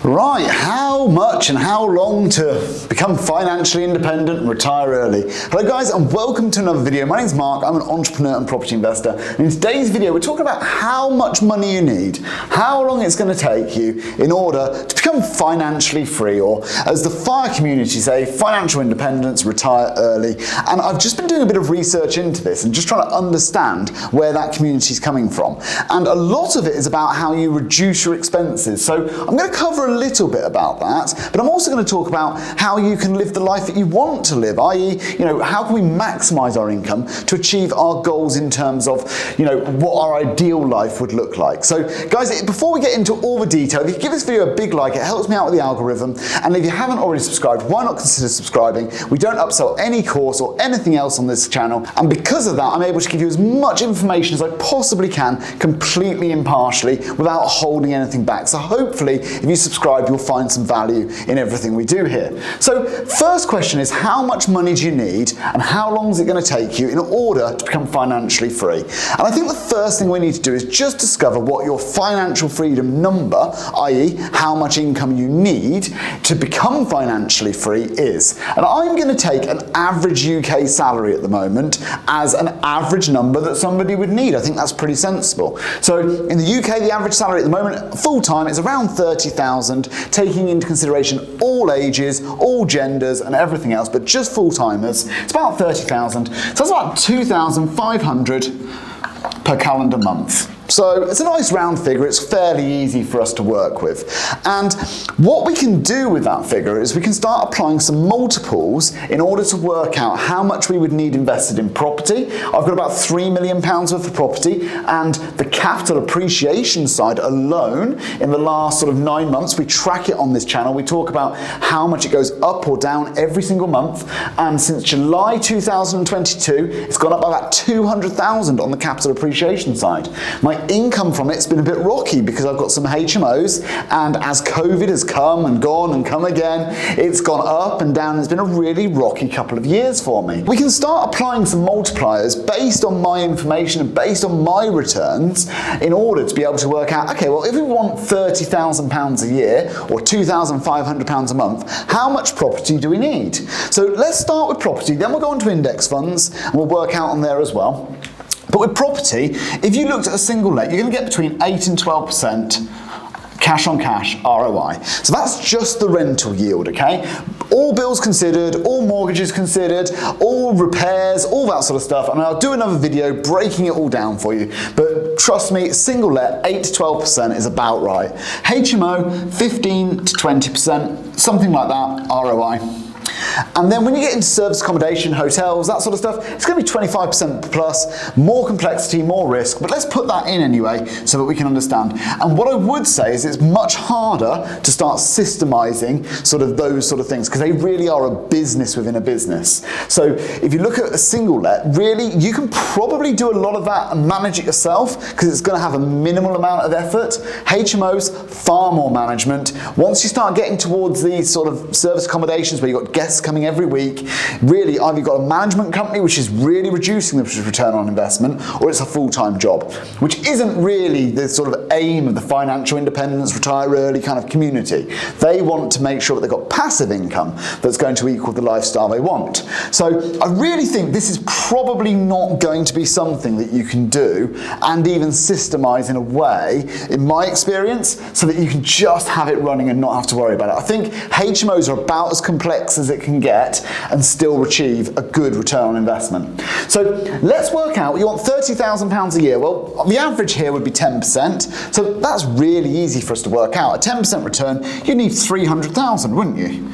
Right, how much and how long to become financially independent and retire early? Hello guys and welcome to another video. My name's Mark, I'm an entrepreneur and property investor. And in today's video we're talking about how much money you need, how long it's going to take you in order to become financially free, or as the FIRE community say, financial independence, retire early. And I've just been doing a bit of research into this and just trying to understand where that community is coming from. And a lot of it is about how you reduce your expenses. So I'm going to cover a little bit about that, but I'm also going to talk about how you can live the life that you want to live, i.e., how can we maximize our income to achieve our goals in terms of, what our ideal life would look like. So guys, before we get into all the detail, if you give this video a big like, it helps me out with the algorithm, and if you haven't already subscribed, why not consider subscribing? We don't upsell any course or anything else on this channel, and because of that, I'm able to give you as much information as I possibly can, completely impartially, without holding anything back. So hopefully, if you subscribe, you'll find some value in everything we do here. So first question is, how much money do you need and how long is it going to take you in order to become financially free? And I think the first thing we need to do is just discover what your financial freedom number, i.e. how much income you need to become financially free, is. And I'm going to take an average UK salary at the moment as an average number that somebody would need. I think that's pretty sensible. So in the UK, the average salary at the moment, full-time, is around 30,000, taking into consideration all ages, all genders and everything else, but just full-timers, it's about 30,000. So that's about 2,500 per calendar month. So it's a nice round figure, it's fairly easy for us to work with. And what we can do with that figure is we can start applying some multiples in order to work out how much we would need invested in property. I've got about £3 million worth of property, and the capital appreciation side alone, in the last sort of 9 months, we track it on this channel. We talk about how much it goes up or down every single month, and since July 2022, it's gone up by about 200,000 on the capital appreciation side. My income from it's been a bit rocky because I've got some HMOs, and as COVID has come and gone and come again, it's gone up and down. It's been a really rocky couple of years for me. We can start applying some multipliers based on my information and based on my returns in order to be able to work out, okay, well, if we want £30,000 a year or £2,500 a month, how much property do we need? So let's start with property, then we'll go on to index funds and we'll work out on there as well. But with property, if you looked at a single let, you're going to get between 8 and 12% cash on cash ROI. So that's just the rental yield, okay? All bills considered, all mortgages considered, all repairs, all that sort of stuff. And I'll do another video breaking it all down for you. But trust me, single let, 8 to 12% is about right. HMO, 15 to 20%, something like that, ROI. And then when you get into service accommodation, hotels, that sort of stuff, it's going to be 25% plus, more complexity, more risk, but let's put that in anyway so that we can understand. And what I would say is it's much harder to start systemizing sort of those sort of things because they really are a business within a business. So if you look at a single let, really, you can probably do a lot of that and manage it yourself because it's going to have a minimal amount of effort. HMOs, far more management. Once you start getting towards these sort of service accommodations where you've got guests coming every week, really either you've got a management company which is really reducing the return on investment, or it's a full-time job, which isn't really the sort of aim of the financial independence, retire early kind of community. They want to make sure that they've got passive income that's going to equal the lifestyle they want. So I really think this is probably not going to be something that you can do and even systemize in a way, in my experience, so that you can just have it running and not have to worry about it. I think HMOs are about as complex as it can get and still achieve a good return on investment. So let's work out, you want £30,000 a year. Well, the average here would be 10%, so that's really easy for us to work out. A 10% return, you need 300,000, wouldn't you?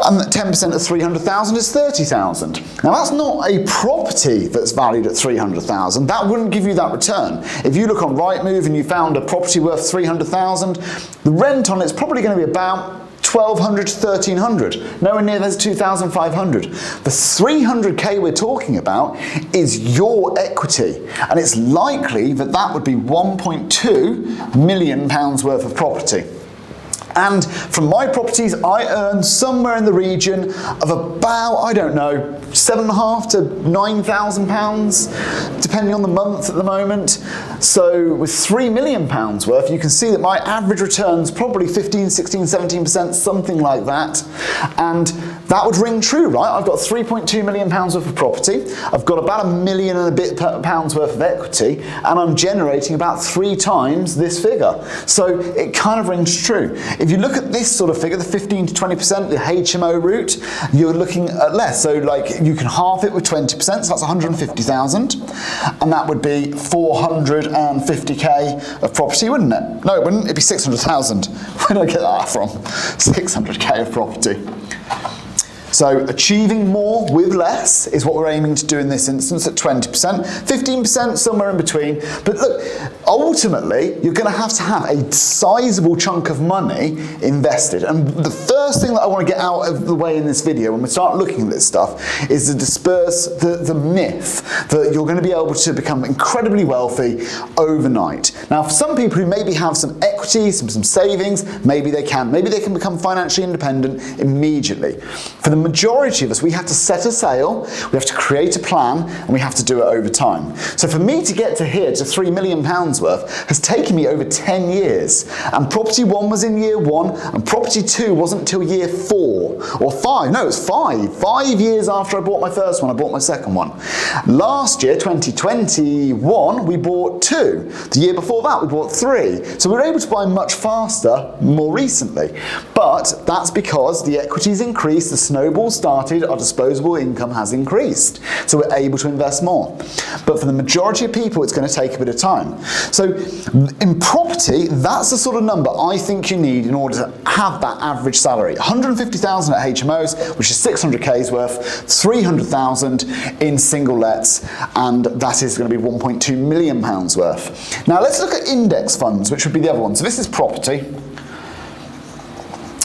And 10% of 300,000 is 30,000. Now that's not a property that's valued at 300,000. That wouldn't give you that return. If you look on Rightmove and you found a property worth 300,000, the rent on it's probably going to be about 1,200 to 1,300. Nowhere near there's 2,500. The 300k we're talking about is your equity, and it's likely that that would be £1.2 million worth of property. And from my properties, I earn somewhere in the region of about, I don't know, £7,500 to £9,000, depending on the month at the moment. So with £3 million worth, you can see that my average return's probably 15, 16, 17%, something like that. And that would ring true, right? I've got £3.2 million worth of property. I've got about £1 million and a bit pounds worth of equity, and I'm generating about 3 times this figure. So it kind of rings true. If you look at this sort of figure, the 15 to 20%, the HMO route, you're looking at less. So like you can half it with 20%, so that's 150,000, and that would be 450k of property, wouldn't it? No, it wouldn't. It'd be 600,000. Where did I get that from? 600k of property. So achieving more with less is what we're aiming to do in this instance at 20%, 15% somewhere in between. But look, ultimately, you're going to have a sizable chunk of money invested. And the first thing that I want to get out of the way in this video when we start looking at this stuff is to disperse the myth that you're going to be able to become incredibly wealthy overnight. Now, for some people who maybe have some equity, some savings, maybe they can become financially independent immediately. For the majority of us, we have to set a sail, we have to create a plan, and we have to do it over time. So for me to get to here, to £3 million worth, has taken me over 10 years. And property 1 was in year 1, and property 2 wasn't until year 4, or 5, no, it was 5. 5 years after I bought my first one, I bought my second one. Last year, 2021, we bought 2. The year before that, we bought 3. So we were able to buy much faster more recently. But that's because the equity's increased, the snowball started, our disposable income has increased. So we're able to invest more. But for the majority of people, it's going to take a bit of time. So in property, that's the sort of number I think you need in order to have that average salary. 150,000 at HMOs, which is 600k's worth, 300,000 in single lets, and that is going to be 1.2 million pounds worth. Now let's look at index funds, which would be the other one. So this is property,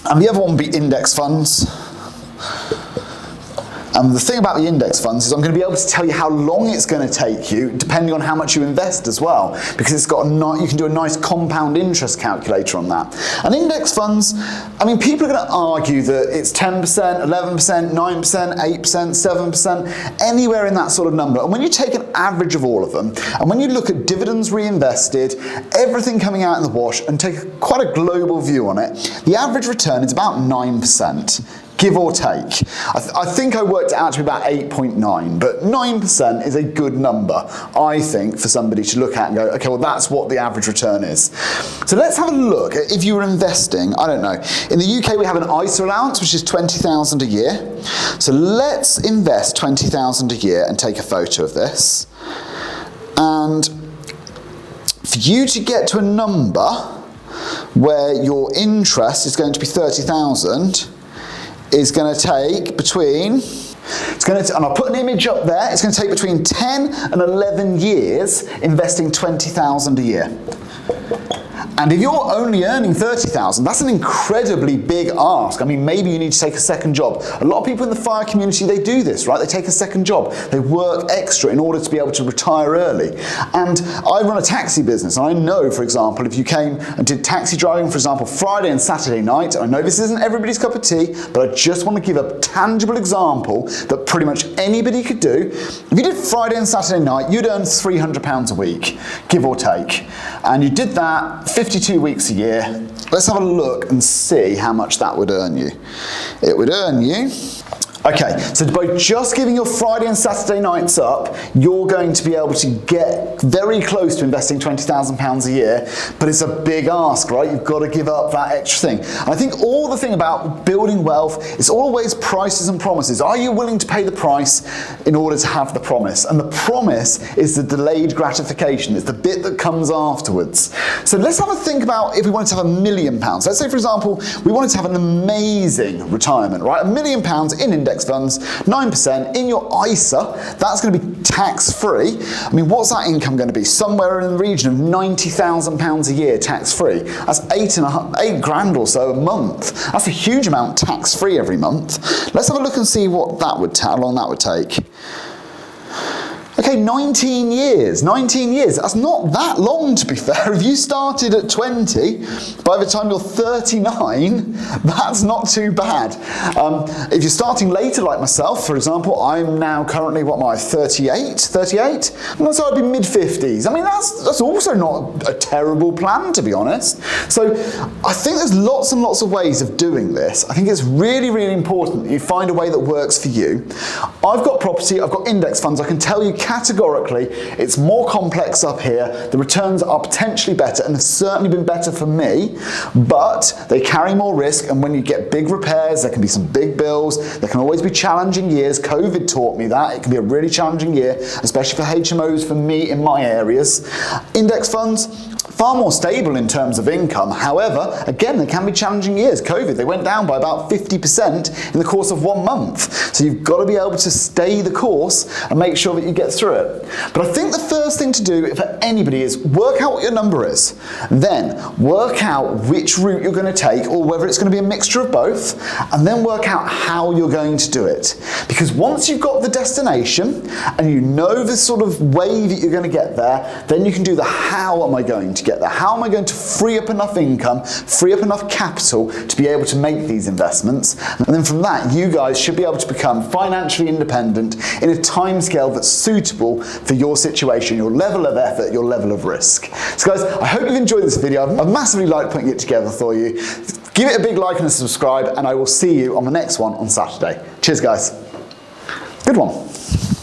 and the other one would be index funds. And the thing about the index funds is I'm going to be able to tell you how long it's going to take you, depending on how much you invest as well, because it's got you can do a nice compound interest calculator on that. And index funds, I mean, people are going to argue that it's 10%, 11%, 9%, 8%, 7%, anywhere in that sort of number. And when you take an average of all of them, and when you look at dividends reinvested, everything coming out in the wash, and take quite a global view on it, the average return is about 9%. Give or take. I think I worked it out to be about 8.9, but 9% is a good number, I think, for somebody to look at and go, okay, well, that's what the average return is. So let's have a look at if you were investing, I don't know. In the UK, we have an ISA allowance, which is 20,000 a year. So let's invest 20,000 a year and take a photo of this. And for you to get to a number where your interest is going to be 30,000, is going to take between, and I'll put an image up there, it's going to take between 10 and 11 years investing 20,000 a year. And if you're only earning 30,000, that's an incredibly big ask. I mean, maybe you need to take a second job. A lot of people in the fire community, they do this, right? They take a second job. They work extra in order to be able to retire early. And I run a taxi business, and I know, for example, if you came and did taxi driving, for example, Friday and Saturday night, I know this isn't everybody's cup of tea, but I just want to give a tangible example that pretty much anybody could do. If you did Friday and Saturday night, you'd earn £300 a week, give or take. And you did that 52 weeks a year. Let's have a look and see how much that would earn you. It would earn you, okay, so by just giving your Friday and Saturday nights up, you're going to be able to get very close to investing £20,000 a year, but it's a big ask, right? You've got to give up that extra thing. And I think all the thing about building wealth is always prices and promises. Are you willing to pay the price in order to have the promise? And the promise is the delayed gratification. It's the bit that comes afterwards. So let's have a think about if we wanted to have £1 million. Let's say, for example, we wanted to have an amazing retirement, right? £1 million in index funds, 9% in your ISA, that's going to be tax-free. I mean, what's that income going to be? Somewhere in the region of £90,000 a year tax-free. That's $8 grand or so a month. That's a huge amount tax-free every month. Let's have a look and see what that would how long that would take. Okay, 19 years. 19 years. That's not that long, to be fair. If you started at 20, by the time you're 39, that's not too bad. If you're starting later, like myself, for example, I'm now currently, 38? So I'd be mid-50s. I mean, that's also not a terrible plan, to be honest. So I think there's lots and lots of ways of doing this. I think it's really, really important that you find a way that works for you. I've got property, I've got index funds. I can tell you categorically it's more complex up here. The returns are potentially better and have certainly been better for me, but they carry more risk, and when you get big repairs, there can be some big bills. There can always be challenging years. COVID taught me that. It can be a really challenging year, especially for HMOs for me in my areas. Index funds, far more stable in terms of income. However, again, there can be challenging years. COVID, they went down by about 50% in the course of 1 month. So you've got to be able to stay the course and make sure that you get through it. But I think the first thing to do for anybody is work out what your number is. Then work out which route you're going to take, or whether it's going to be a mixture of both, and then work out how you're going to do it. Because once you've got the destination and you know the sort of way that you're going to get there, then you can do the how am I going to get there? How am I going to free up enough income, free up enough capital to be able to make these investments? And then from that, you guys should be able to become financially independent in a timescale that's suitable for your situation, your level of effort, your level of risk. So guys, I hope you've enjoyed this video. I've massively liked putting it together for you. Give it a big like and a subscribe, and I will see you on the next one on Saturday. Cheers, guys. Good one.